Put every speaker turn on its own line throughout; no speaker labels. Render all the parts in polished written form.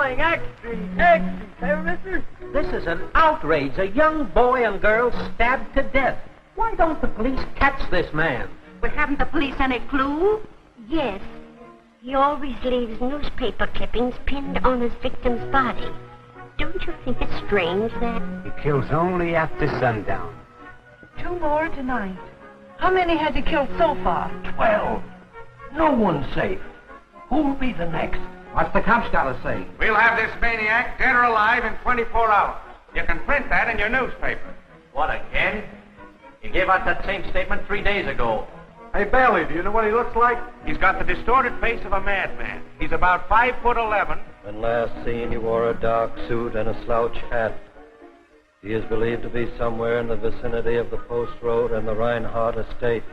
yelling, extra, extra. Hey, mister?
This is an outrage. A young boy and girl stabbed to death. Why don't the police catch this man?
But haven't the police any clue?
Yes. He always leaves newspaper clippings pinned on his victim's body. Don't you think it's strange that...
He kills only after sundown.
2 more tonight. How many has he killed so far?
12. No one's safe. Who'll be the next?
What's the cops got to say?
We'll have this maniac dead or alive in 24 hours. You can print that in your newspaper.
What, again? You gave out that same statement 3 days ago.
Hey, Bailey, do you know what he looks like? He's got the distorted face of a madman. He's about 5'11".
When last seen, he wore a dark suit and a slouch hat. He is believed to be somewhere in the vicinity of the Post Road and the Reinhardt estate.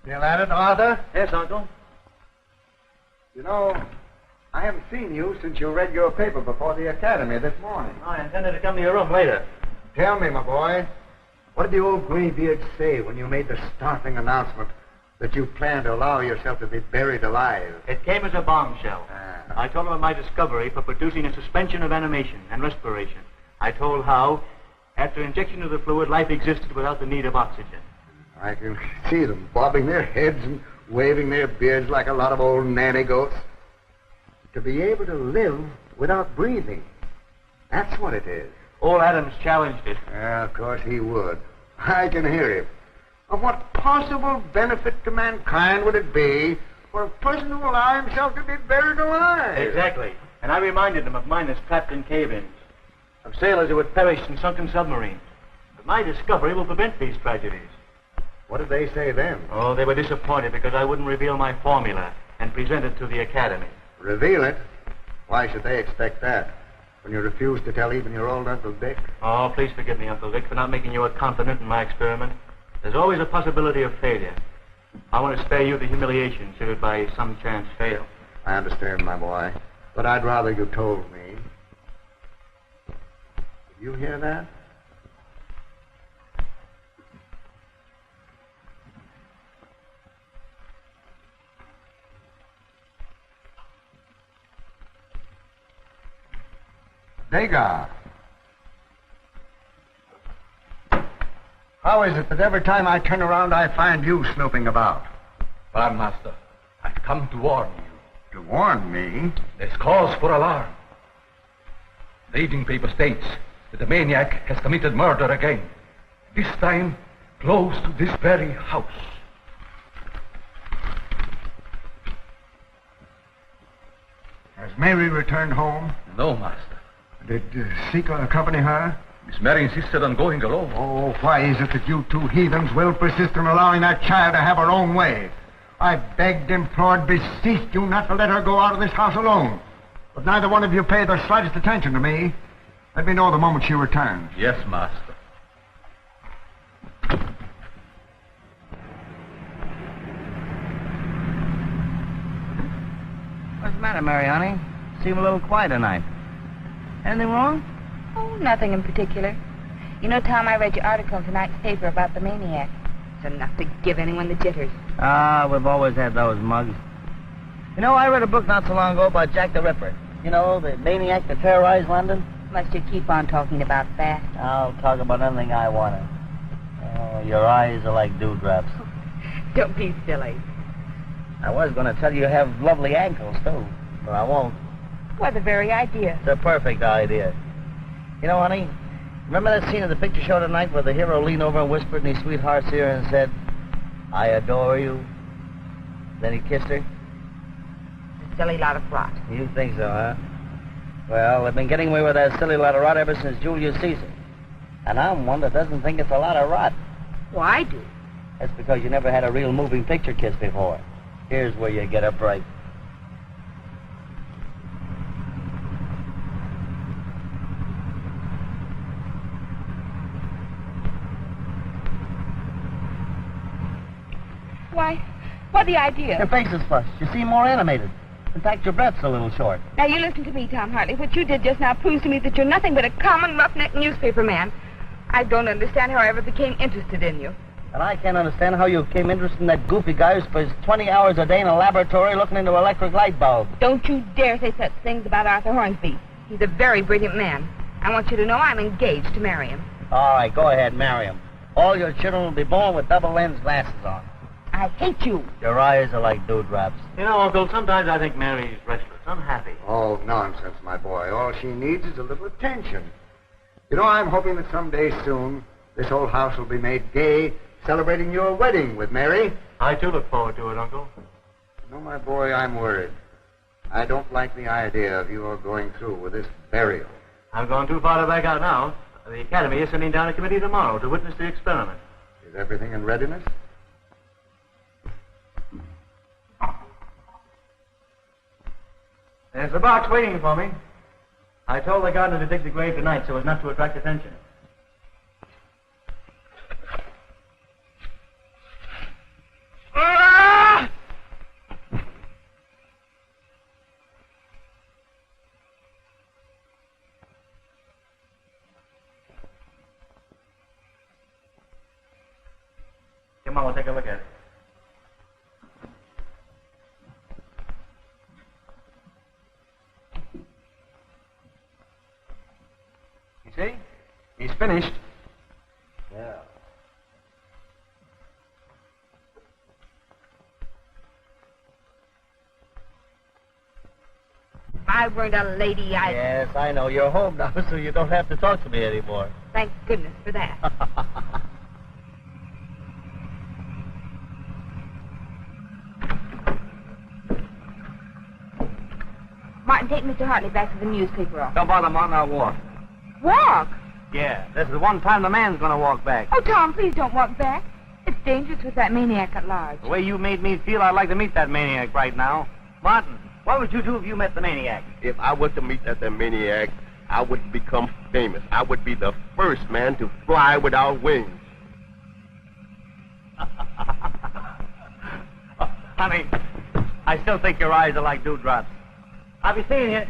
Still at it, Arthur?
Yes, Uncle.
You know, I haven't seen you since you read your paper before the academy this morning.
I intended to come to your room later.
Tell me, my boy, what did the old graybeard say when you made the startling announcement that you planned to allow yourself to be buried alive?
It came as a bombshell. I told him of my discovery for producing a suspension of animation and respiration. I told how, after injection of the fluid, life existed without the need of oxygen.
I can see them bobbing their heads and waving their beards like a lot of old nanny goats. To be able to live without breathing. That's what it is.
Old Adams challenged it.
Yeah, of course he would. I can hear him. Of what possible benefit to mankind would it be for a person who allow himself to be buried alive?
Exactly. And I reminded him of miners trapped in cave-ins, of sailors who had perished in sunken submarines. But my discovery will prevent these tragedies.
What did they say then?
Oh, they were disappointed because I wouldn't reveal my formula and present it to the Academy.
Reveal it? Why should they expect that? When you refuse to tell even your old Uncle Dick?
Oh, please forgive me, Uncle Vic, for not making you a confidant in my experiment. There's always a possibility of failure. I want to spare you the humiliation should it by some chance fail.
I understand, my boy. But I'd rather you told me. Did you hear that? Degas. How is it that every time I turn around I find you snooping about?
Farm Master, I've come to warn you.
To warn me?
There's cause for alarm. The evening paper states that the maniac has committed murder again. This time, close to this very house.
Has Mary returned home?
No, Master.
Did Seeker accompany her?
Miss Mary insisted on going alone.
Oh, why is it that you two heathens will persist in allowing that child to have her own way? I begged, implored, beseeched you not to let her go out of this house alone. But neither one of you paid the slightest attention to me. Let me know the moment she returns.
Yes, master.
What's the matter, Mary, honey? Seem a little quiet tonight. Anything wrong?
Oh, nothing in particular. You know, Tom, I read your article in tonight's paper about the maniac. It's enough to give anyone the jitters.
Ah, we've always had those mugs. You know, I read a book not so long ago about Jack the Ripper. You know, the maniac that terrorized London.
Must you keep on talking about that?
I'll talk about anything I want to. Oh, your eyes are like dewdrops.
Don't be silly.
I was going to tell you have lovely ankles, too, but I won't.
What the very idea.
It's a perfect idea. You know, honey, remember that scene of the picture show tonight where the hero leaned over and whispered in his sweetheart's ear and said, I adore you? Then he kissed her?
A silly lot of rot.
You think so, huh? Well, they've been getting away with that silly lot of rot ever since Julius Caesar. And I'm one that doesn't think it's a lot of rot.
Well, I do.
That's because you never had a real moving picture kiss before. Here's where you get a break.
What's the idea?
Your face is flushed. You seem more animated. In fact, your breath's a little short.
Now, you listen to me, Tom Hartley. What you did just now proves to me that you're nothing but a common roughneck newspaper man. I don't understand how I ever became interested in you.
And I can't understand how you became interested in that goofy guy who spends 20 hours a day in a laboratory looking into electric light bulbs.
Don't you dare say such things about Arthur Hornsby. He's a very brilliant man. I want you to know I'm engaged to marry him.
All right, go ahead, marry him. All your children will be born with double-lens glasses on.
I hate you.
Your eyes are like dewdrops.
You know, Uncle, sometimes I think Mary's restless, unhappy.
Oh, nonsense, my boy. All she needs is a little attention. You know, I'm hoping that someday soon this whole house will be made gay, celebrating your wedding with Mary.
I, too, look forward to it, Uncle.
No, my boy, I'm worried. I don't like the idea of you going through with this burial.
I'm going too far to back out now. The Academy is sending down a committee tomorrow to witness the experiment.
Is everything in readiness?
There's the box waiting for me. I told the gardener to dig the grave tonight so as not to attract attention. Come on, we'll take a look at it. You see? He's finished.
Yeah.
If I weren't a lady, I'd...
Yes, I know. You're home now, so you don't have to talk to me anymore.
Thank goodness for that. Martin, take Mr. Hartley back to the newspaper office.
Don't bother, Martin. I'll walk.
Walk?
Yeah, this is the one time the man's going to walk back.
Oh, Tom, please don't walk back. It's dangerous with that maniac at large.
The way you made me feel, I'd like to meet that maniac right now. Martin, what would you do if you met the maniac?
If I was to meet that maniac, I would become famous. I would be the first man to fly without wings.
Honey, I still think your eyes are like dewdrops. I'll be seeing you.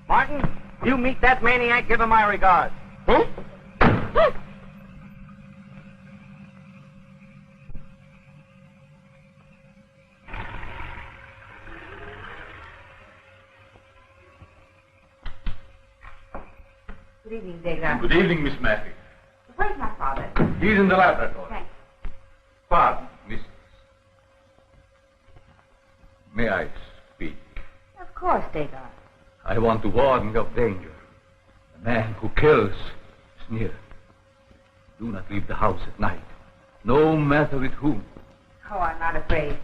Martin, you meet that maniac, give him my regards.
Huh?
Good evening, Degas.
Good evening, Miss Mack.
Where's my father?
He's in the laboratory.
Thanks.
Pardon, Miss. May I speak?
Of course, Degas.
I want to warn you of danger. The man who kills is near. Do not leave the house at night, no matter with whom.
Oh, I'm not afraid.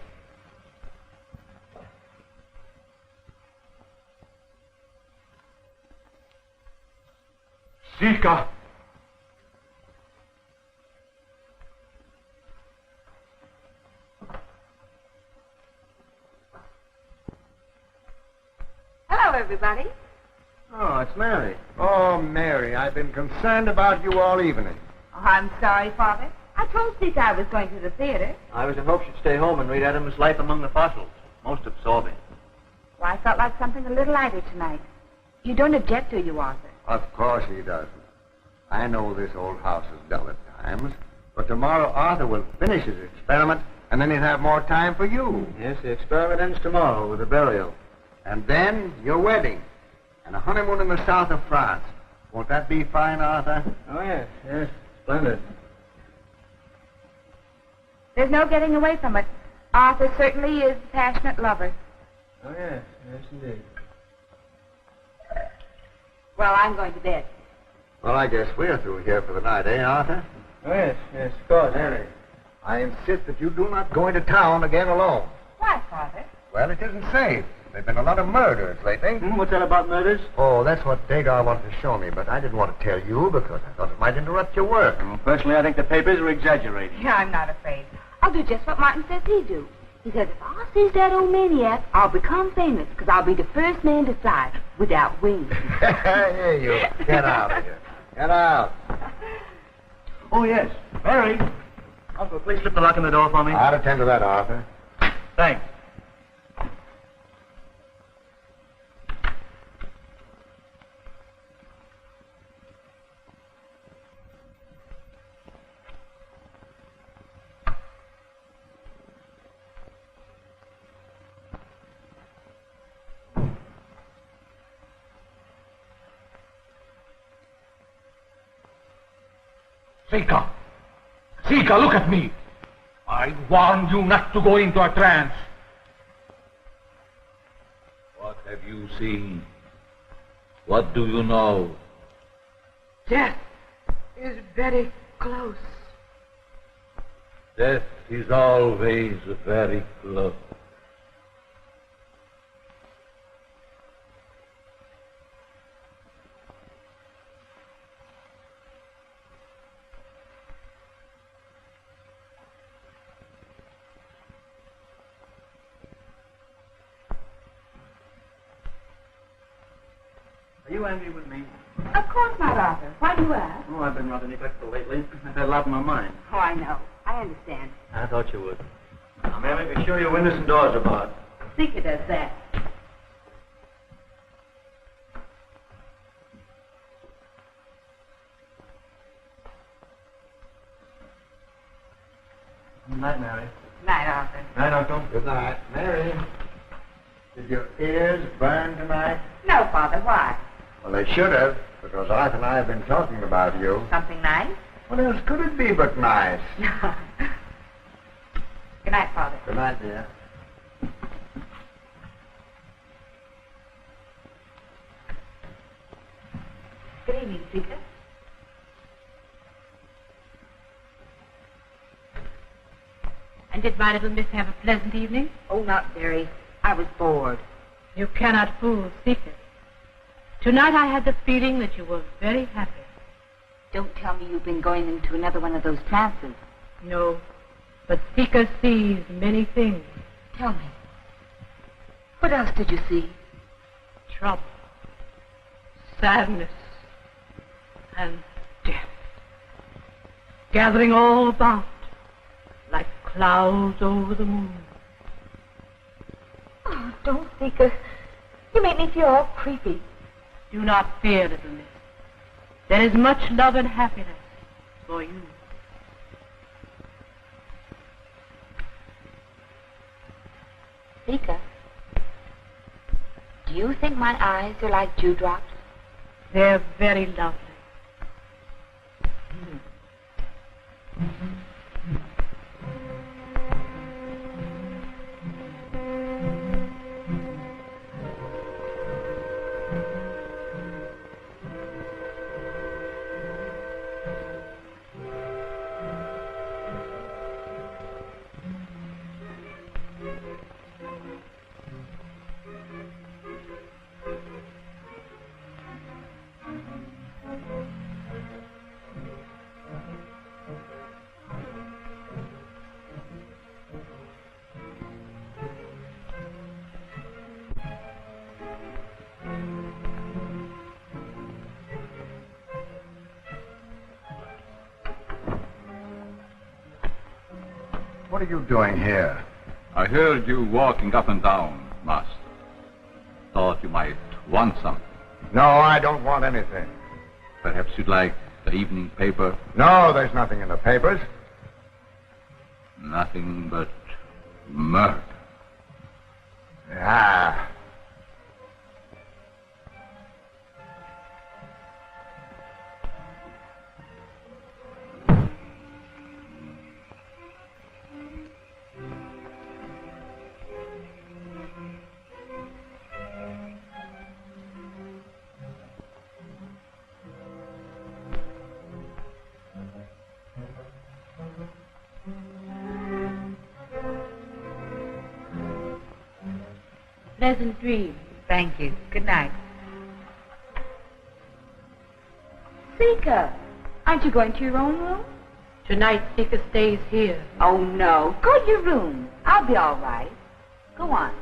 Sika!
Hello, everybody.
Oh, it's Mary.
Oh, Mary, I've been concerned about you all evening.
Oh, I'm sorry, Father. I told Zeke I was going to the theater.
I was in hopes you'd stay home and read Adam's Life Among the Fossils. Most absorbing.
Well, I felt like something a little lighter tonight. You don't object, do you, Arthur?
Of course he doesn't. I know this old house is dull at times, but tomorrow Arthur will finish his experiment, and then he'll have more time for you.
Yes, the experiment ends tomorrow with the burial.
And then your wedding, and a honeymoon in the south of France. Won't that be fine, Arthur?
Oh, yes, yes. Splendid.
There's no getting away from it. Arthur certainly is a passionate lover.
Oh, yes, yes, indeed.
Well, I'm going to bed.
Well, I guess we're through here for the night, eh, Arthur?
Oh, yes, yes, of course.
Mary, I insist that you do not go into town again alone.
Why, Father?
Well, it isn't safe. There've been a lot of murders lately.
What's that about murders?
Oh, that's what Dagar wanted to show me, but I didn't want to tell you because I thought it might interrupt your work.
Well, personally, I think the papers are exaggerating.
Yeah, I'm not afraid. I'll do just what Martin says he do. He says if I sees that old maniac, I'll become famous because I'll be the first man to fly without wings.
Here you. Get out of here. Get out.
Oh, yes. Mary. Uncle, please slip the lock in the door for me.
I'll attend to that, Arthur.
Thanks.
Seeker! Seeker, look at me! I warned you not to go into a trance.
What have you seen? What do you know?
Death is very close.
Death is always very close.
Are you angry with me?
Of course not, Arthur. Why do you ask?
Oh, I've been rather neglectful lately. I've had a lot in my mind.
Oh, I know. I understand.
I thought you would. Now, Mary, be sure your windows and doors are barred.
Seeker does that.
Good night, Mary.
Night, Arthur.
Night, Uncle.
Good night. Mary, did your ears burn tonight?
No, Father. Why?
Well, they should have, because Arthur and I have been talking about you.
Something nice?
What else could it be but nice?
Good night, Father.
Good night, dear.
Good evening, Seeker.
And did my little miss have a pleasant evening?
Oh, not very. I was bored.
You cannot fool Seeker. Tonight I had the feeling that you were very happy.
Don't tell me you've been going into another one of those trances.
No, but Seeker sees many things.
Tell me. What else did you see?
Trouble, sadness, and death. Gathering all about, like clouds over the moon.
Oh, don't, Seeker. You make me feel all creepy.
Do not fear, little miss. There is much love and happiness for you.
Seeker, do you think my eyes are like dewdrops?
They're very lovely.
What are you doing here?
I heard you walking up and down, Master. Thought you might want something.
No, I don't want anything.
Perhaps you'd like the evening paper?
No, there's nothing in the papers.
Nothing but murder.
Ah.
Pleasant dreams.
Thank you. Good night. Sika, aren't you going to your own room?
Tonight, Sika stays here.
Oh, no. Go to your room. I'll be all right. Go on.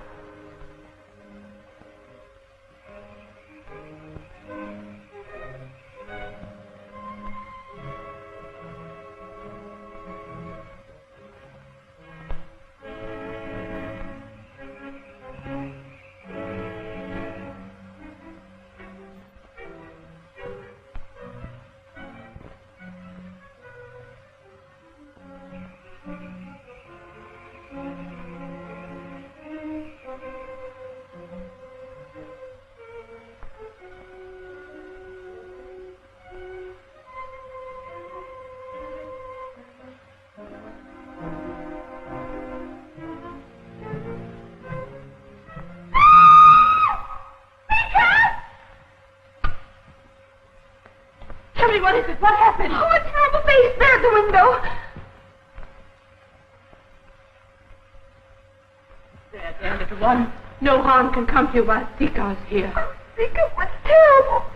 Tell me, what is it? What happened?
Oh, a terrible face there at the window.
There, little one. No harm can come to you while Sika's here.
Oh, Sika, what's terrible?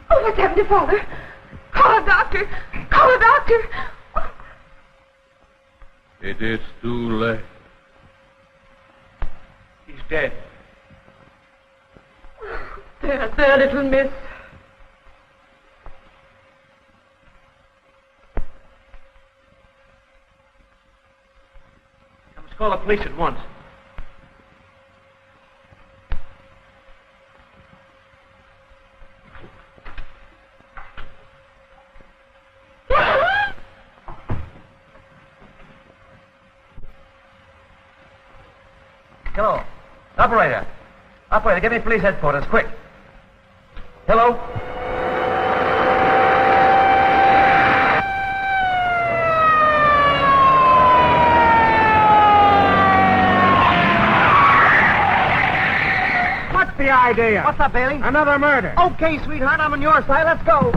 What's happened to Father? Call a doctor! Call a doctor!
It is too late.
He's dead.
There, little miss.
call the police at once.
Hello. Operator. Operator, give me police headquarters, quick. Hello?
What's the idea?
What's up, Bailey?
Another murder.
Okay, sweetheart, I'm on your side. Let's go.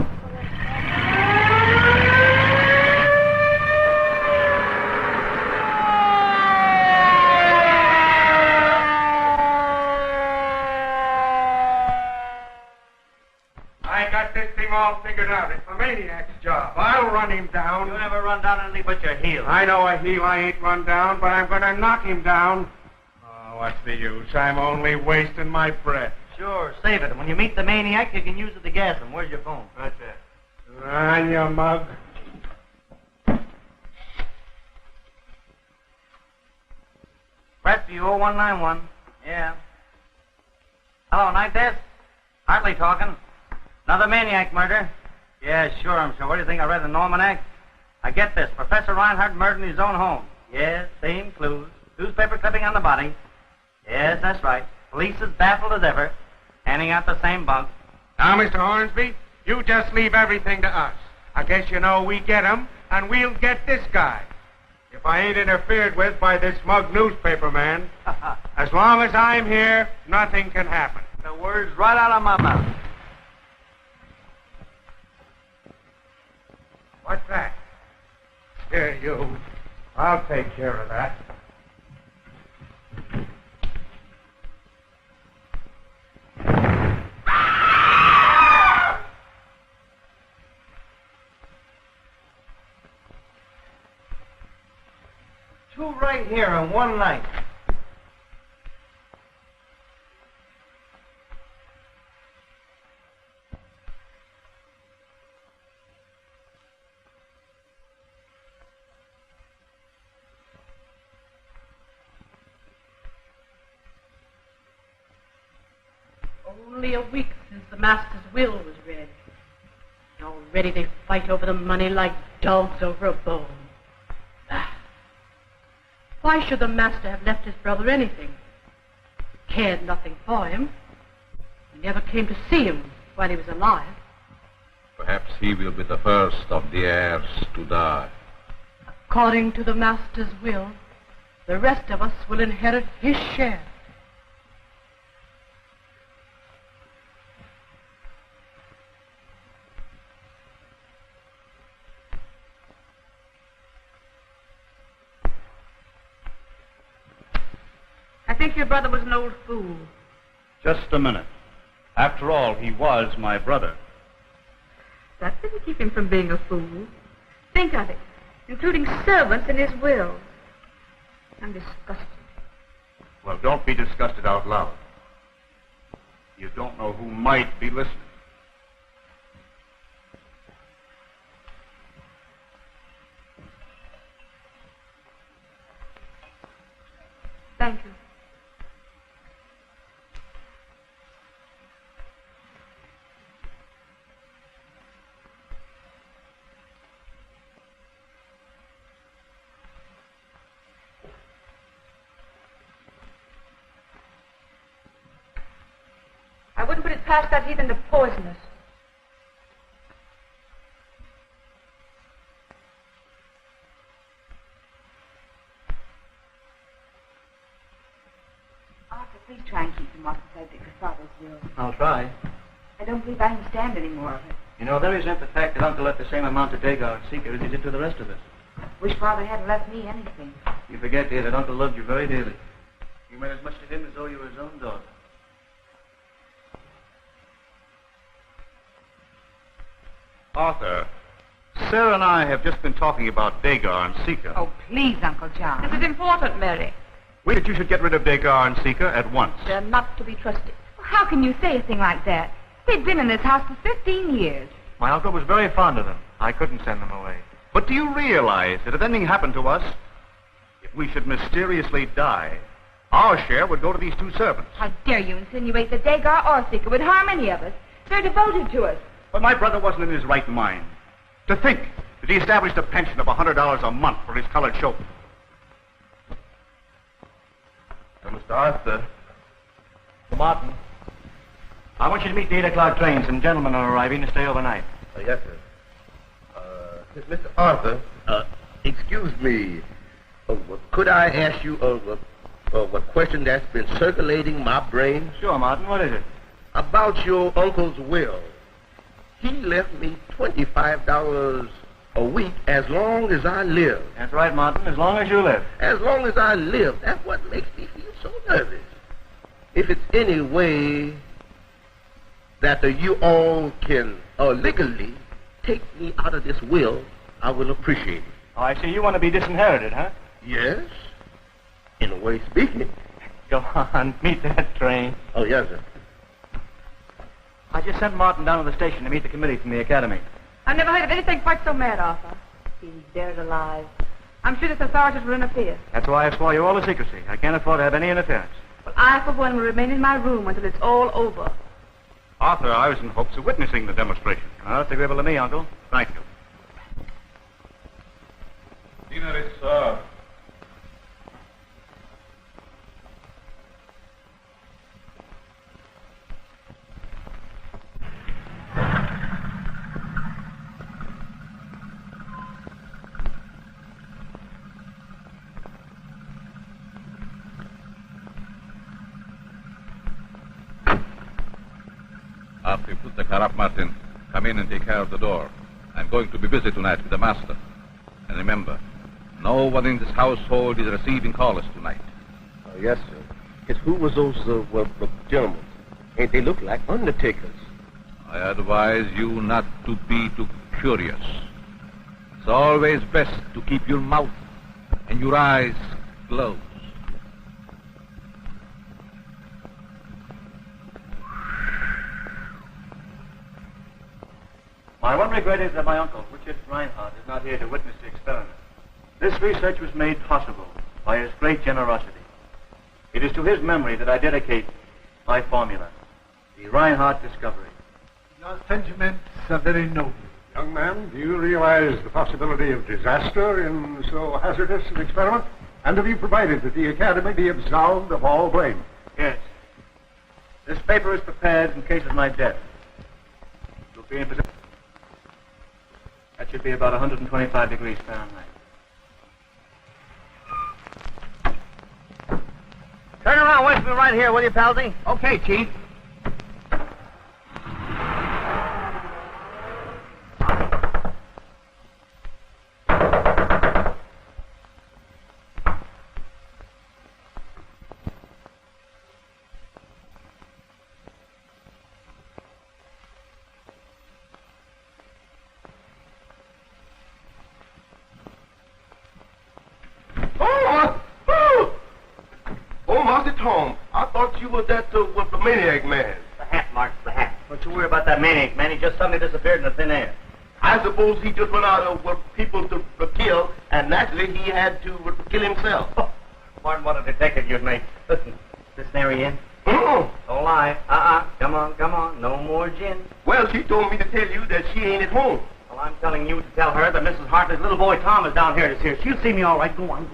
I got this thing all figured out. It's the maniac's job. I'll run him down.
You never run down anything but your heels.
I know a heel I ain't run down, but I'm going to knock him down. Oh, what's the use? I'm only wasting my breath.
Sure, save it. And when you meet the maniac, you can use it to gas him. Where's your phone?
Right there. On you mug.
Rescue 0191. Yeah. Hello, night desk? Hartley talking. Another maniac murder? Yeah, sure, I'm sure. What do you think I read in the almanac? I get this. Professor Reinhardt murdered in his own home. Yes, same clues. Newspaper clipping on the body. Yes, that's right. Police as baffled as ever. Handing out the same bunk.
Now, Mr. Hornsby, you just leave everything to us. I guess you know we get him, and we'll get this guy. If I ain't interfered with by this smug newspaper man, as long as I'm here, nothing can happen.
The words right out of my mouth.
What's that? Here, you. I'll take care of that.
Two right here in one night.
Only a week since the master's will was read. And already they fight over the money like dogs over a bone. Why should the master have left his brother anything? He cared nothing for him. He never came to see him while he was alive.
Perhaps he will be the first of the heirs to die.
According to the master's will, the rest of us will inherit his share. I think your brother was an old fool.
Just a minute. After all, he was my brother.
That didn't keep him from being a fool. Think of it, including servants in his will. I'm disgusted.
Well, don't be disgusted out loud. You don't know who might be listening.
Thank you. I wouldn't put it past that heathen to poison us. Arthur, please try and keep him off the subject of Father's will.
I'll try.
I don't believe I can stand any more of it.
You know, there isn't the fact that Uncle left the same amount to Dagar and Seeker as he did to the rest of us.
Wish Father hadn't left me anything.
You forget, dear, that Uncle loved you very dearly. You meant as much to him as though you were his own daughter.
Arthur, Sarah and I have just been talking about Dagar and Seeker.
Oh, please, Uncle John.
This is important, Mary.
We that you should get rid of Dagar and Seeker at once.
They're not to be trusted. How can you say a thing like that? They've been in this house for 15 years.
My uncle was very fond of them. I couldn't send them away.
But do you realize that if anything happened to us, If we should mysteriously die, our share would go to these two servants.
How dare you insinuate that Dagar or Seeker would harm any of us? They're devoted to us.
But my brother wasn't in his right mind. To think that he established a pension of $100 a month for his colored chauffeur.
Mr. Arthur.
Martin, I want you to meet the 8 o'clock train. Some gentlemen are arriving to stay overnight.
Yes, sir. Mr. Arthur, excuse me. Could I ask you a question that's been circulating my brain?
Sure, Martin. What is it?
About your uncle's will. He left me $25 a week as long as I live.
That's right, Martin. As long as you live.
As long as I live. That's what makes me feel so nervous. If it's any way that you all can legally take me out of this will, I will appreciate it.
Oh, I see. You want to be disinherited, huh?
Yes. In a way speaking.
Go on. Meet that train.
Oh, yes, sir.
I just sent Martin down to the station to meet the committee from the academy.
I've never heard of anything quite so mad, Arthur. He's dead alive. I'm sure this authorities will interfere.
That's why I swore you all to secrecy. I can't afford to have any interference.
Well, I, for one, will remain in my room until it's all over.
Arthur, I was in hopes of witnessing the demonstration.
Oh, that's agreeable to me, Uncle.
Thank you.
Dinner is served. After you put the car up, Martin, come in and take care of the door. I'm going to be busy tonight with the master. And remember, no one in this household is receiving callers tonight.
Oh, yes, sir. Yes, who was those gentlemen? Ain't they look like undertakers?
I advise you not to be too curious. It's always best to keep your mouth and your eyes closed.
My one regret is that my uncle, Richard Reinhardt, is not here to witness the experiment. This research was made possible by his great generosity. It is to his memory that I dedicate my formula, the Reinhardt discovery.
Your sentiments are very noble. Young man, do you realize the possibility of disaster in so hazardous an experiment? And have you provided that the Academy be absolved of all blame?
Yes. This paper is prepared in case of my death. You'll be in position. That should be about 125 degrees Fahrenheit.
Turn around, wait for me right here, will you, Palsy?
Okay, Chief.
Tom, I thought you were that with the maniac man.
The hat, Mark, the hat. Don't you worry about that maniac, man. He just suddenly disappeared in the thin air.
I suppose he just went out of people to kill, and naturally he had to kill himself.
Martin, what a detective you'd make. Listen, this Mary in?
Mm-mm.
Don't lie. Come on. No more gin.
Well, she told me to tell you that she ain't at home.
Well, I'm telling you to tell her that Mrs. Hartley's little boy Tom is down here this year. She'll see me all right. Go on.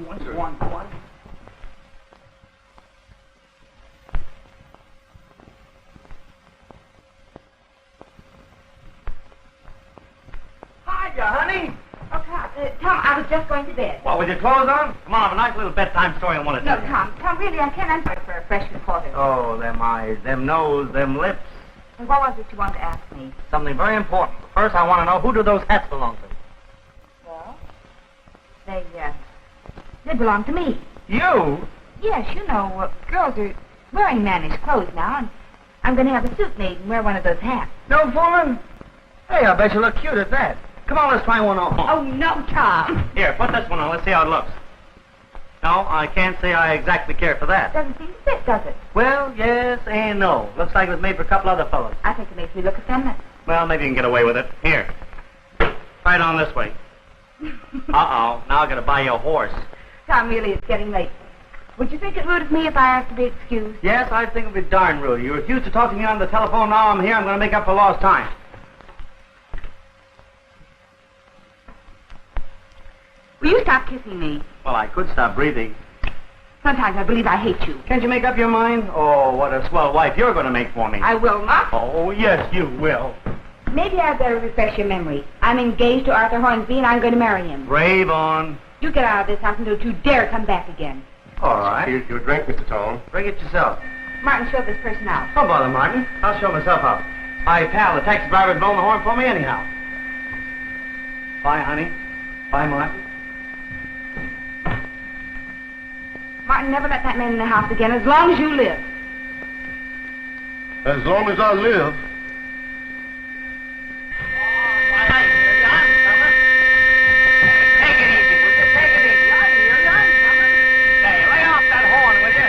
Hiya, honey.
Oh, Tom, I was just going to bed.
What, with your clothes on? Come on, I have a nice little bedtime story I want to
No,
tell you.
Tom, really, I can't. I'm sorry for a freshman quarter.
Oh, them eyes, them nose, them lips.
And what was it you wanted to ask me?
Something very important. First, I want to know, who do those hats belong to?
Well, they belong to me.
You?
Yes, you know, girls are wearing mannish clothes now, and I'm going to have a suit made and wear one of those hats.
No fooling? Hey, I bet you look cute at that. Come on, let's try one on.
Oh, no, Tom.
Here, put this one on. Let's see how it looks. No, I can't say I exactly care for that.
Doesn't seem to fit, does it?
Well, yes and no. Looks like it was made for a couple other fellows.
I think it makes me look effeminate.
Well, maybe you can get away with it. Here. Try it on this way. Uh-oh. Now I got to buy you a horse.
Tom, really, it's getting late. Would you think it rude of me if I asked to be excused?
Yes, I think it would be darn rude. You refuse to talk to me on the telephone. Now I'm here. I'm going to make up for lost time.
Will you stop kissing me?
Well, I could stop breathing.
Sometimes I believe I hate you.
Can't you make up your mind? Oh, what a swell wife you're going to make for me.
I will not.
Oh, yes, you will.
Maybe I'd better refresh your memory. I'm engaged to Arthur Hornsby, and I'm going to marry him.
Brave on.
You get out of this house and don't you dare come back again.
All right.
Here's your drink, Mr. Tone.
Bring it yourself.
Martin, show this person out.
Don't bother, Martin. I'll show myself out. My pal, the taxi driver's blowing the horn for me anyhow. Bye, honey. Bye, Martin.
Martin, never let that man in the house again as long as you live.
As long as I live.
Take it easy, will you? Take it easy. I hear you. I'm coming. Hey, lay off that horn, will you?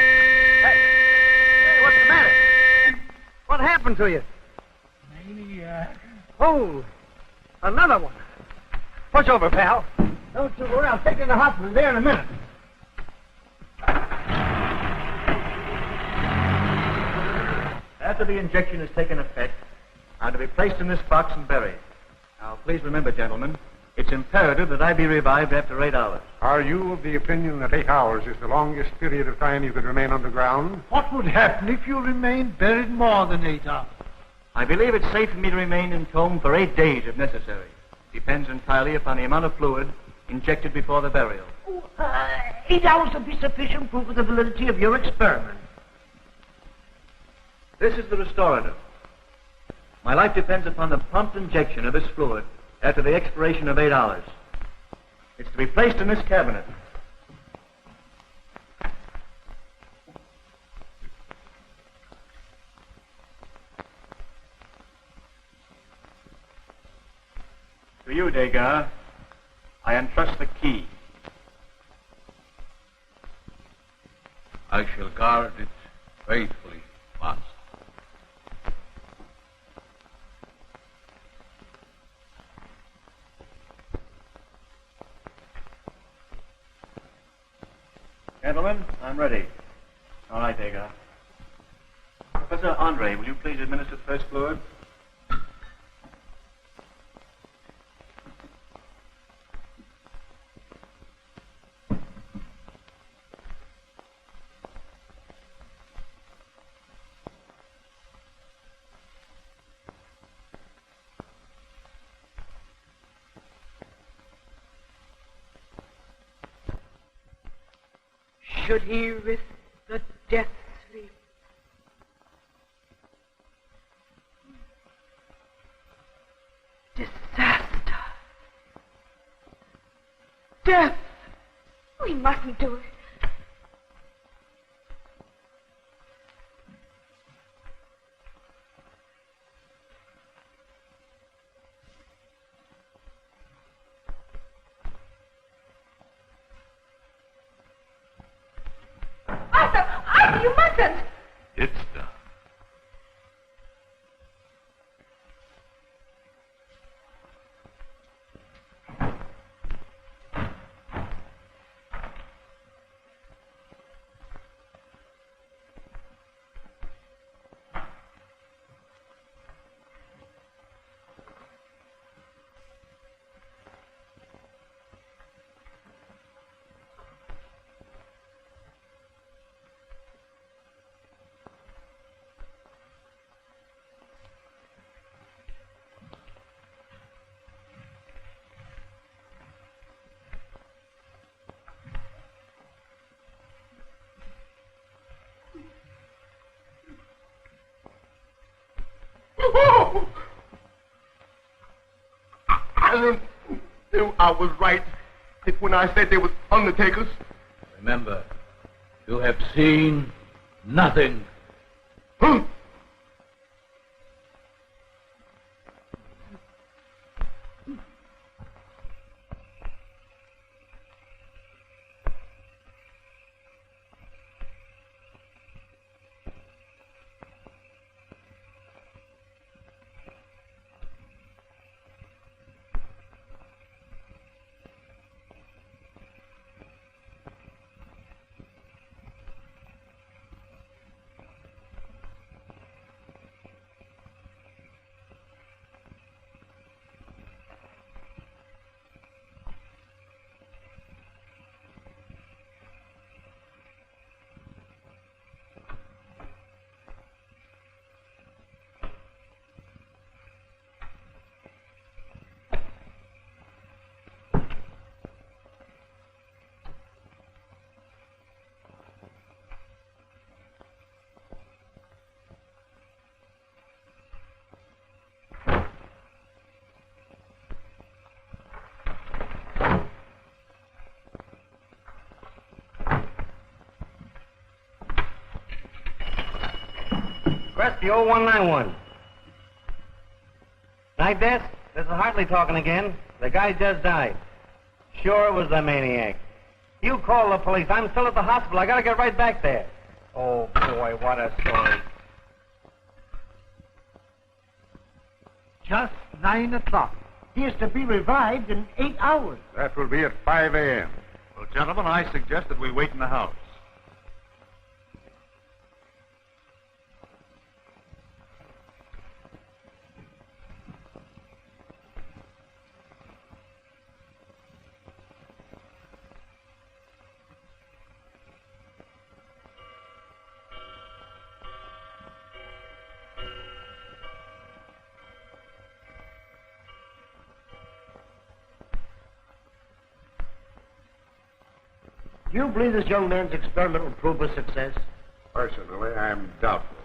Hey, what's the matter? What happened to you?
Maniac.
Oh, another one. Push over, pal. Don't you worry. I'll take you to the hospital there in a minute.
After the injection has taken effect, I'm to be placed in this box and buried. Now, please remember, gentlemen, it's imperative that I be revived after 8 hours.
Are you of the opinion that 8 hours is the longest period of time you could remain underground?
What would happen if you remained buried more than 8 hours?
I believe it's safe for me to remain entombed for 8 days if necessary. Depends entirely upon the amount of fluid injected before the burial.
8 hours will be sufficient proof of the validity of your experiment.
This is the restorative. My life depends upon the prompt injection of this fluid after the expiration of 8 hours. It's to be placed in this cabinet. To you, Degas, I entrust the key.
I shall guard it faithfully, Master.
Gentlemen, I'm ready. All right, Degas. Professor Andre, will you please administer the first fluid?
Should he risk the death sleep? Disaster. Death.
We mustn't do it. Arthur, you mustn't.
It's done.
I was right when I said they was undertakers.
Remember, you have seen nothing.
Huh?
Rescue 0191. Night desk? This is Hartley talking again. The guy just died. Sure it was the maniac. You call the police. I'm still at the hospital. I gotta get right back there. Oh, boy, what a story.
Just 9 o'clock. He is to be revived in 8 hours.
That will be at 5 a.m. Well, gentlemen, I suggest that we wait in the house.
Do you believe this young man's experiment will prove a success?
Personally, I'm doubtful.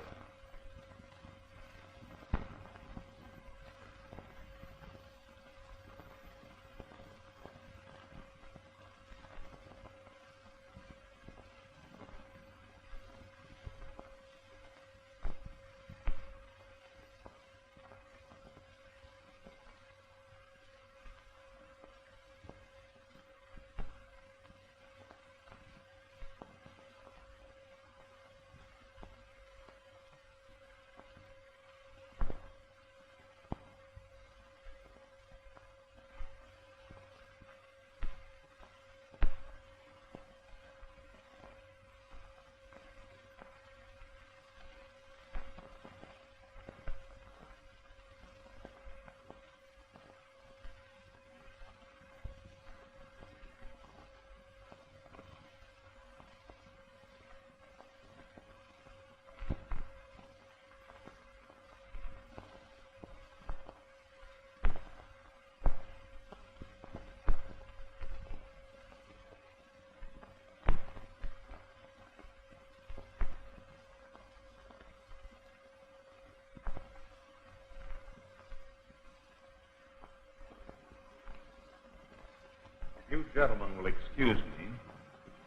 You gentlemen will excuse me.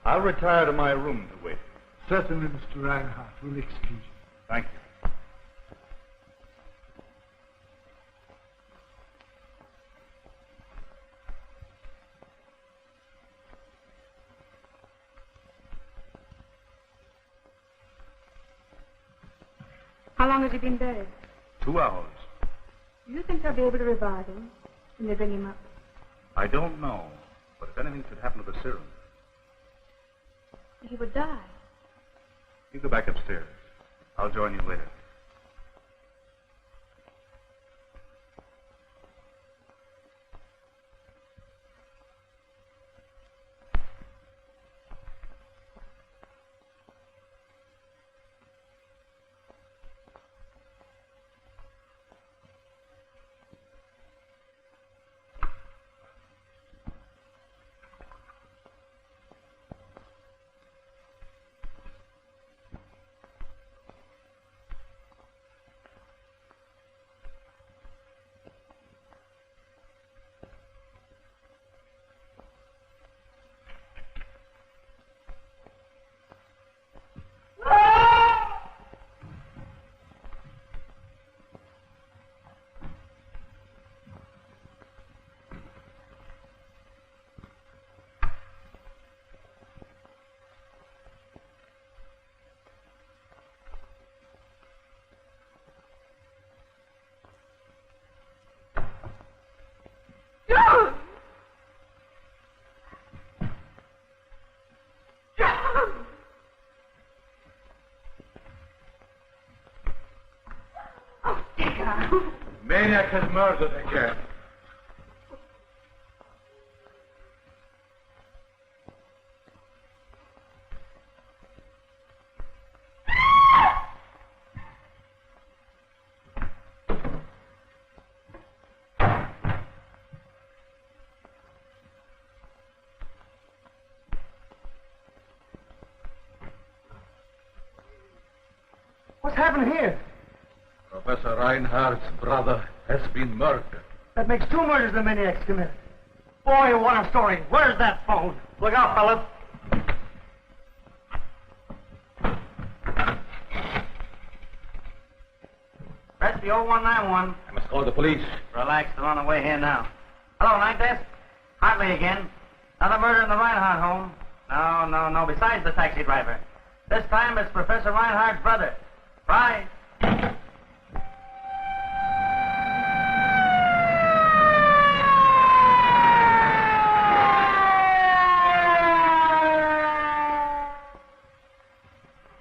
I'll retire to my room to wait.
Certainly, Mr. Reinhardt. We'll excuse you.
Thank you.
How long has he been buried?
2 hours.
Do you think they'll be able to revive him when they bring him up?
I don't know, but if anything should happen to the serum,
He would die.
you go back upstairs. I'll join you later.
Maniac has murdered again.
What's happened here?
Professor Reinhardt's brother has been murdered.
That makes 2 murders the maniac's committed. Boy, what a story. Where's that phone?
Look out, fellas. Rescue 0191.
I must call the police.
Relax, they're on the way here now. Hello, night desk. Hartley again. Another murder in the Reinhardt home. No. Besides the taxi driver. This time it's Professor Reinhardt's brother. Right.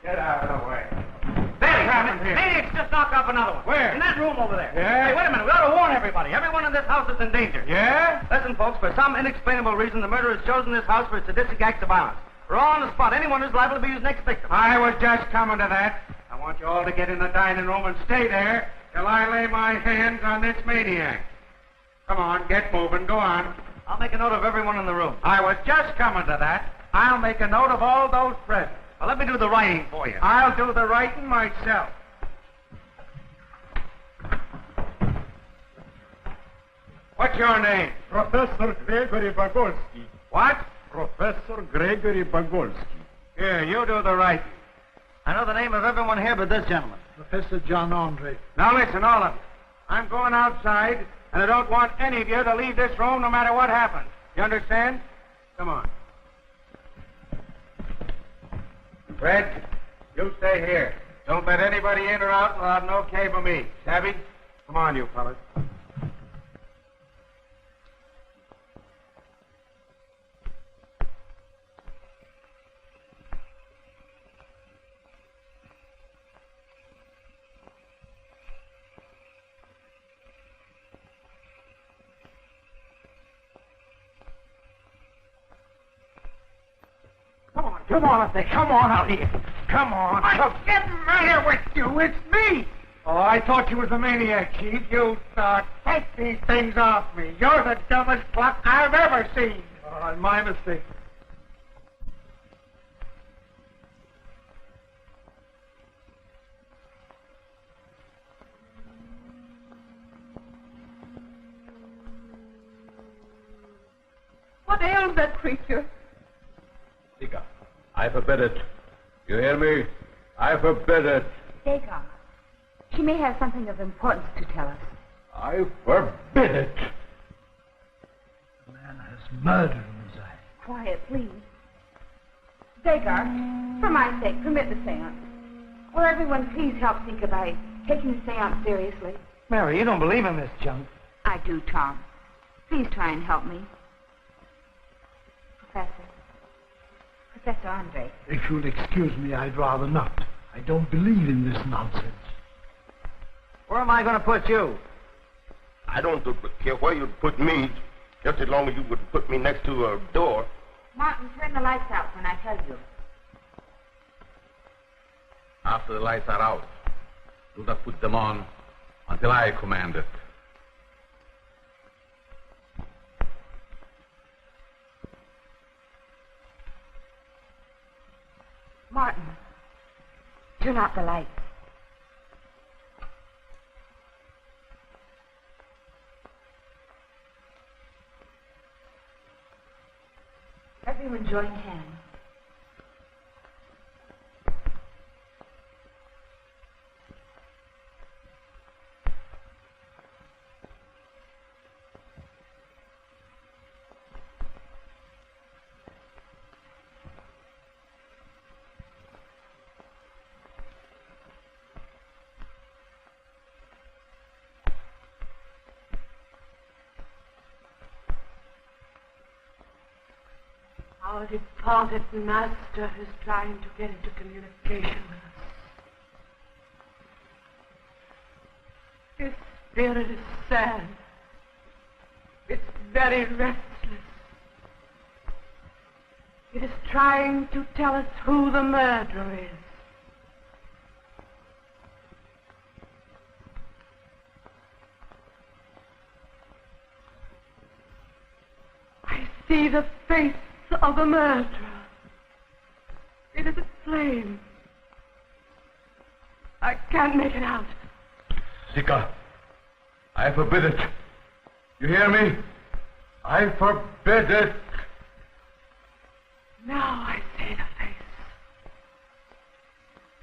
Get out of the way.
Maniac's just knocked off another one.
Where?
In that room over there.
Yeah?
Hey, wait a minute. We ought to warn everybody. Everyone in this house is in danger.
Yeah?
Listen, folks, for some inexplainable reason, the murderer has chosen this house for sadistic acts of violence. We're all on the spot. Anyone who's liable to be his next victim.
I was just coming to that. I want you all to get in the dining room and stay there till I lay my hands on this maniac. Come on, get moving. Go on.
I'll make a note of everyone in the room.
I was just coming to that. I'll make a note of all those present.
Well, let me do the writing for you.
I'll do the writing myself. What's your name?
Professor Gregory Bagolsky.
What?
Professor Gregory Bagolsky.
Here, you do the writing.
I know the name of everyone here but this gentleman.
Professor John Andre.
Now listen, all of you. I'm going outside, and I don't want any of you to leave this room no matter what happens. You understand? Come on. Fred, you stay here. Don't let anybody in or out without an okay from me. Savvy? Come on, you fellas.
Come on, I say, come on out here. Come on. What's the matter with you? It's me.
Oh, I thought you was the maniac, Chief. You take these things off me. You're the dumbest clock I've ever seen. Oh, my mistake.
What ails that creature?
Sika, I forbid it. You hear me? I forbid it.
Dagon. She may have something of importance to tell us.
I forbid it.
The man has murder in his eye.
Quiet, please. Dagon, for my sake, permit the seance. Will everyone please help Sika by taking the seance seriously?
Mary, you don't believe in this junk.
I do, Tom. Please try and help me. Professor Andre.
If you'll excuse me, I'd rather not. I don't believe in this nonsense.
Where am I going to put you?
I don't care where you put me, just as long as you would put me next to a door.
Martin, turn the lights out when I tell you.
After the lights are out, do not put them on until I command it.
Martin, turn out the lights. Everyone join hands.
Our departed master is trying to get into communication with us. His spirit is sad. It's very restless. It is trying to tell us who the murderer is. I see the face of the murderer. It is a flame. I can't make it out.
Sika, I forbid it. You hear me? I forbid it.
Now I see the face.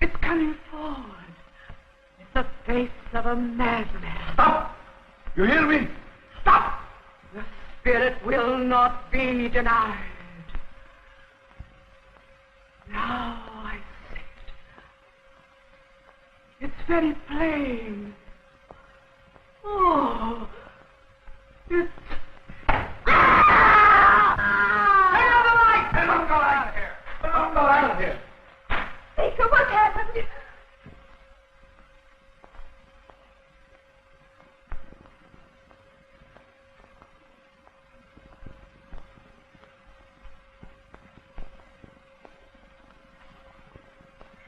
It's coming forward. It's The face of a madman.
Stop! You hear me? Stop!
The spirit will not be denied. Now I see it. It's very plain. Oh, it's...
Don't go out of here! Don't go out of here!
Baker, what happened?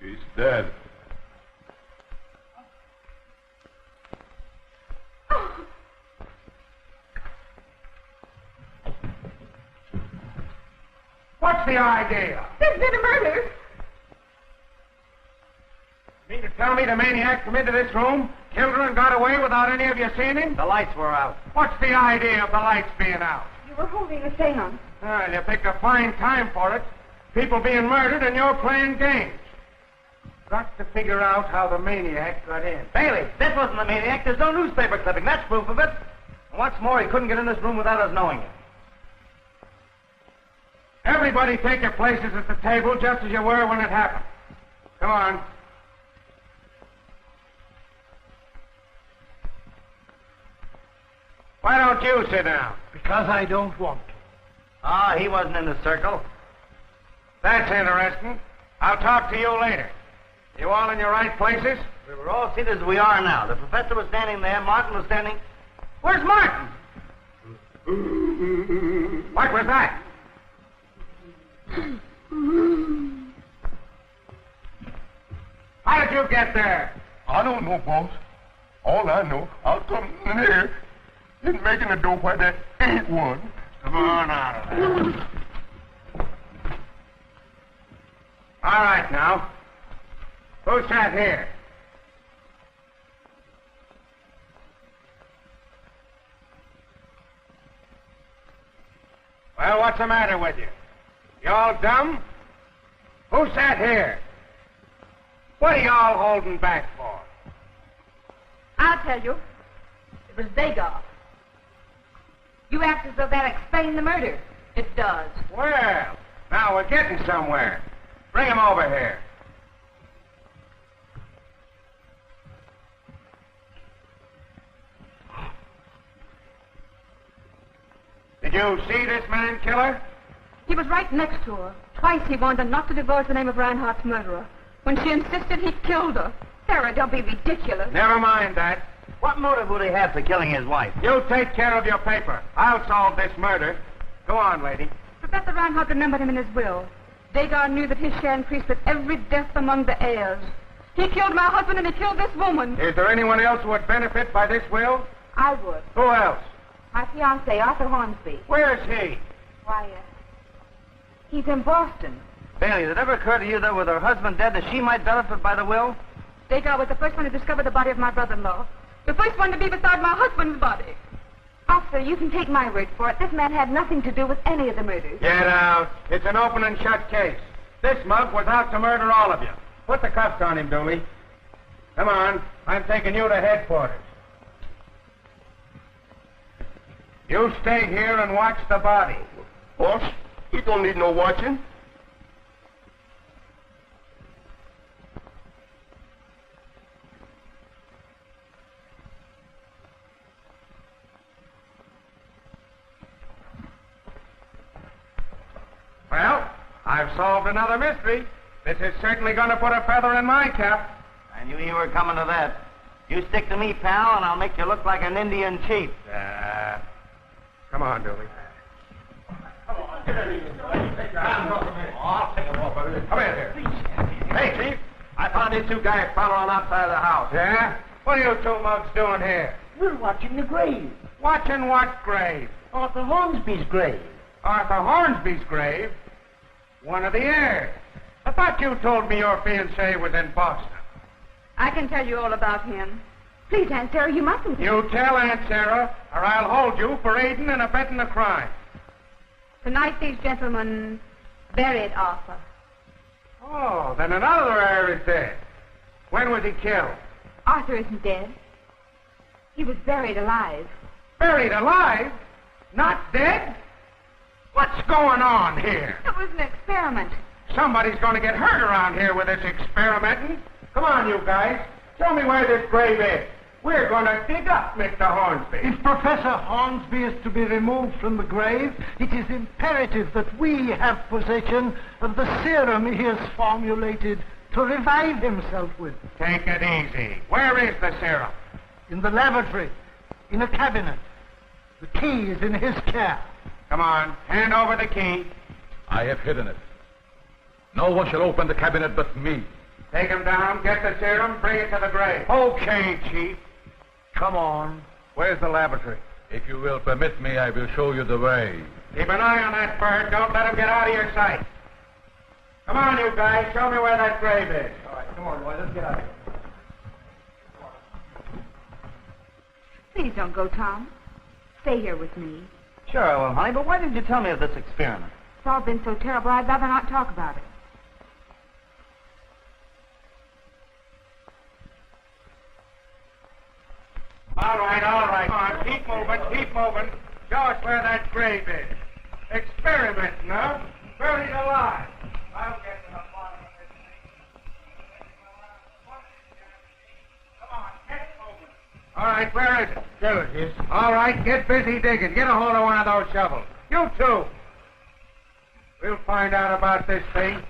She's dead.
What's the idea?
There's been a murder.
You mean to tell me the maniac come into this room, killed her, and got away without any of you seeing him?
The lights were out.
What's the idea of the lights being out?
You were holding a seance.
Well, you picked a fine time for it. People being murdered and you're playing games. Got to figure out how the maniac got in.
Bailey, this wasn't the maniac. There's no newspaper clipping. That's proof of it. And what's more, he couldn't get in this room without us knowing it.
Everybody take your places at the table just as you were when it happened. Come on. Why don't you sit down?
Because I don't want to.
Ah, he wasn't in the circle.
That's interesting. I'll talk to you later. You all in your right places?
We were all seated as we are now. The professor was standing there. Martin was standing... Where's Martin?
What was that? How did you get there?
I don't know, boss. All I know, I'll come in here and making a dope where there ain't one.
Come on out of there. All right, now. Who sat here? Well, what's the matter with you? You all dumb? Who sat here? What are you all holding back for?
I'll tell you. It was Dagoff. You act as though that explained the murder.
It does.
Well, now we're getting somewhere. Bring him over here. Did you see this man kill her?
He was right next to her. Twice he warned her not to divulge the name of Reinhardt's murderer. When she insisted, he killed her. Sarah, don't be ridiculous.
Never mind that.
What motive would he have for killing his wife?
You take care of your paper. I'll solve this murder. Go on, lady.
Professor Reinhardt remembered him in his will. Dagar knew that his share increased with every death among the heirs. He killed my husband and he killed this woman.
Is there anyone else who would benefit by this will?
I would.
Who else?
My fiancé, Arthur Hornsby.
Where is he?
Why, he's in Boston.
Bailey, did it ever occur to you that with her husband dead, that she might benefit by the will?
Dagar was the first one to discover the body of my brother-in-law. The first one to be beside my husband's body.
Officer, you can take my word for it. This man had nothing to do with any of the murders.
Get out. It's an open and shut case. This mug was out to murder all of you. Put the cuffs on him, Dooley. Come on. I'm taking you to headquarters. You stay here and watch the body.
Boss, he don't need no watching.
Well, I've solved another mystery. This is certainly going to put a feather in my cap.
I knew you were coming to that. You stick to me, pal, and I'll make you look like an Indian chief.
Come on, Dooley. Come here. Hey, Chief. I found these two guys following outside of the house. Yeah? What are you two mugs doing here?
We're watching the grave.
Watching what grave?
Arthur Hornsby's grave.
Arthur Hornsby's grave? One of the heirs. I thought you told me your fiancé was in Boston.
I can tell you all about him.
Please, Aunt Sarah, you mustn't.
You tell Aunt Sarah, or I'll hold you for aiding and abetting a crime.
Tonight these gentlemen buried Arthur.
Oh, then another heir is dead. When was he killed?
Arthur isn't dead. He was buried alive.
Buried alive? Not dead? What's going on here?
It was an experiment.
Somebody's going to get hurt around here with this experimenting. Come on, you guys. Show me where this grave is. We're going to dig up Mr. Hornsby.
If Professor Hornsby is to be removed from the grave, it is imperative that we have possession of the serum he has formulated to revive himself with.
Take it easy. Where is the serum?
In the lavatory, in a cabinet. The key is in his care.
Come on, hand over the key.
I have hidden it. No one shall open the cabinet but me.
Take him down, get the serum, bring it to the grave. Okay, Chief.
Come on.
Where's the lavatory?
If you will permit me, I will show you the way.
Keep an eye on that bird. Don't let him get out of your sight. Come on, you guys. Show me where that grave is. All right, come on, boys. Let's get out of here.
Please don't go, Tom. Stay here with me.
Sure I will, honey, but why didn't you tell me of this experiment?
It's all been so terrible, I'd rather not talk about it.
All right. Come on, keep moving. Show us where that grave is. Experimenting, huh? Buried alive. I'll get to the bottom of this thing. Come on, get moving. All right, where is it?
There it is.
All right, get busy digging. Get a hold of one of those shovels. You too. We'll find out about this thing.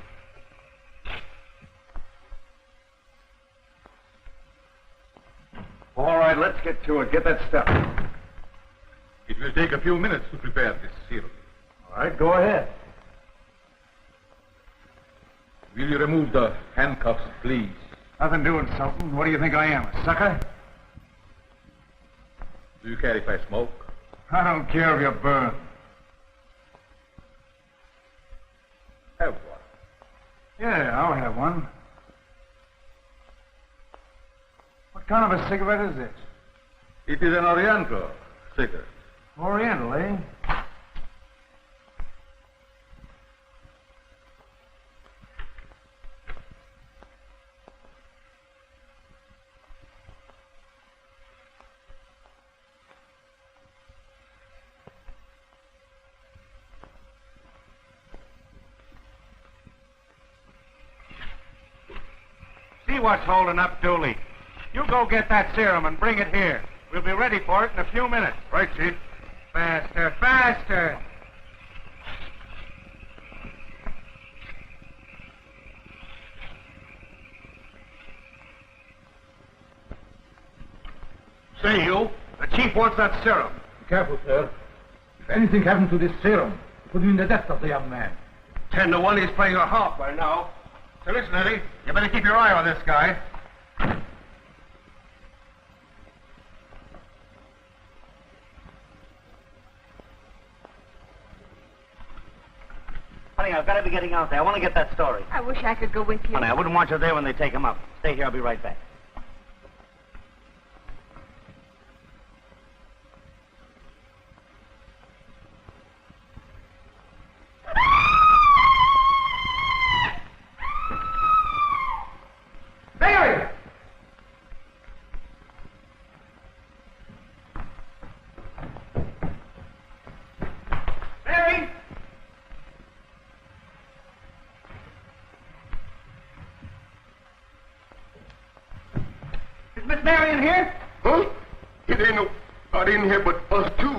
All right, let's get to it. Get that stuff.
It will take a few minutes to prepare this serum.
All right, go ahead.
Will you remove the handcuffs, please?
Nothing doing something. What do you think I am, a sucker?
Do you care if I smoke?
I don't care if you burn.
Have one.
Yeah, I'll have one. What kind of a cigarette is this?
It is an Oriental cigarette.
Oriental, eh?
See what's holding up Dooley. You go get that serum and bring it here. We'll be ready for it in a few minutes.
Right, Chief.
Faster.
Say, you. The Chief wants that serum.
Be careful, sir. If anything happened to this serum, it would mean the death of the young man.
10 to 1, he's playing a harp by now. So listen, Eddie, you better keep your eye on this guy.
Honey, I've got to be getting out there. I want to get that story.
I wish I could go with you.
Honey, I wouldn't want you there when they take him up. Stay here. I'll be right back.
Mary! Mary! Is Miss Mary in here?
Huh? It ain't nobody in here but us two.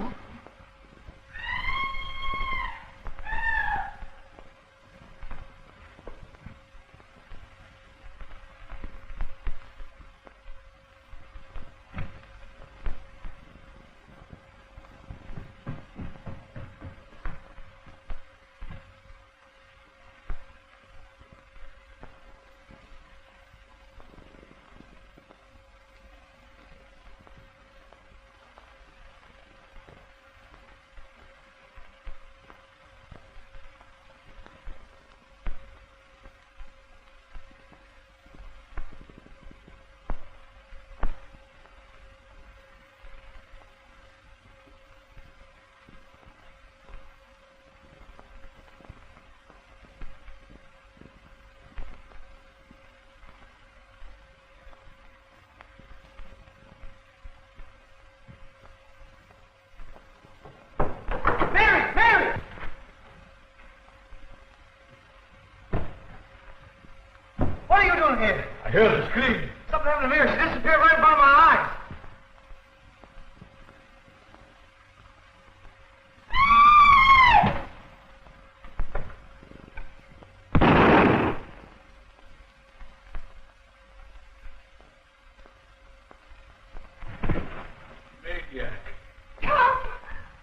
heard her scream.
Something happened to me. She disappeared right in front of my eyes.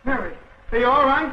Mary, are you all right?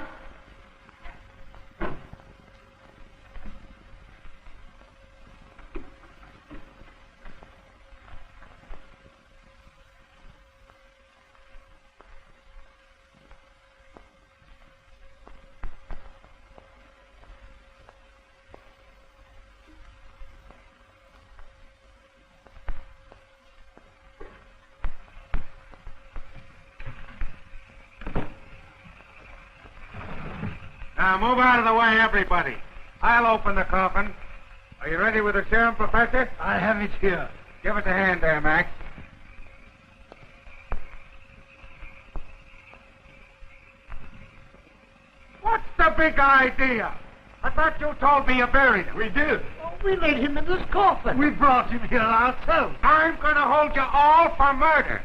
Now, move out of the way, everybody. I'll open the coffin. Are you ready with the serum, Professor?
I have it here.
Give us a hand there, Mack. What's the big idea? I thought you told me you buried him.
We did. Oh, we laid him in this coffin. We brought him here ourselves.
I'm going to hold you all for murder.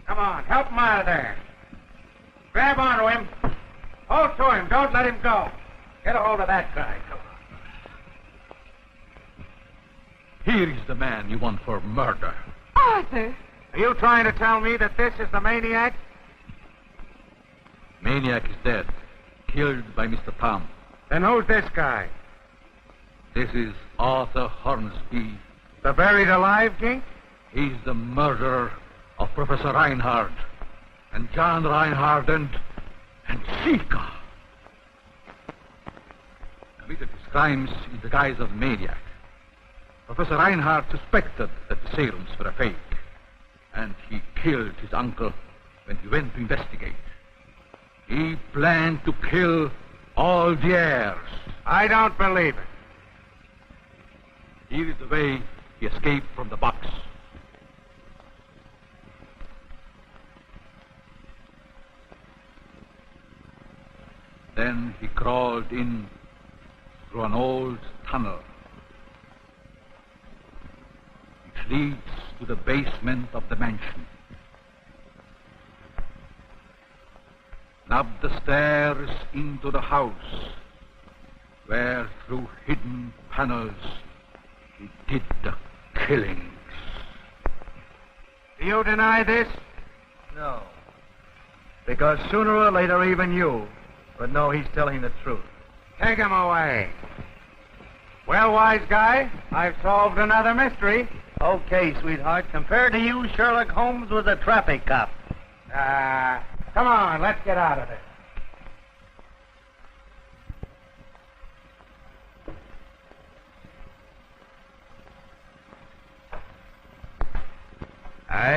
Come on, help him out of there. Grab onto him. Hold to him. Don't let him go. Get a hold of that guy. Come on.
Here is the man you want for murder.
Arthur.
Are you trying to tell me that this is the maniac?
Maniac is dead. Killed by Mr. Tom.
Then who's this guy?
This is Arthur Hornsby.
The buried alive gink?
He's the murderer of Professor Reinhardt, and John Reinhardt, and Chica. Committed his crimes in the guise of maniac. Professor Reinhardt suspected that the serums were a fake, and he killed his uncle when he went to investigate. He planned to kill all the heirs.
I don't believe it.
Here is the way he escaped from the box. Then he crawled in through an old tunnel which leads to the basement of the mansion. And up the stairs into the house, where through hidden panels he did the killings.
Do you deny this?
No. Because sooner or later, even you would know he's telling the truth.
Take him away. Well, wise guy, I've solved another mystery.
Okay, sweetheart. Compared to you, Sherlock Holmes was a traffic cop.
Come on, let's get out of this.
I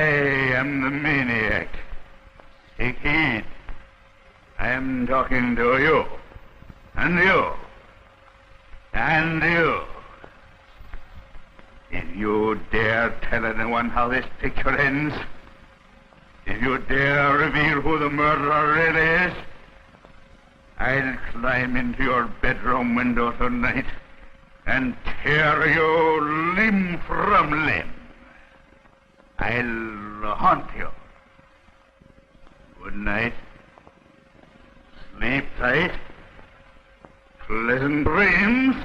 am the maniac. Take heed. I am talking to you. And you. And you. If you dare tell anyone how this picture ends, if you dare reveal who the murderer really is, I'll climb into your bedroom window tonight and tear you limb from limb. I'll haunt you. Good night. Sleep tight. Pleasant dreams.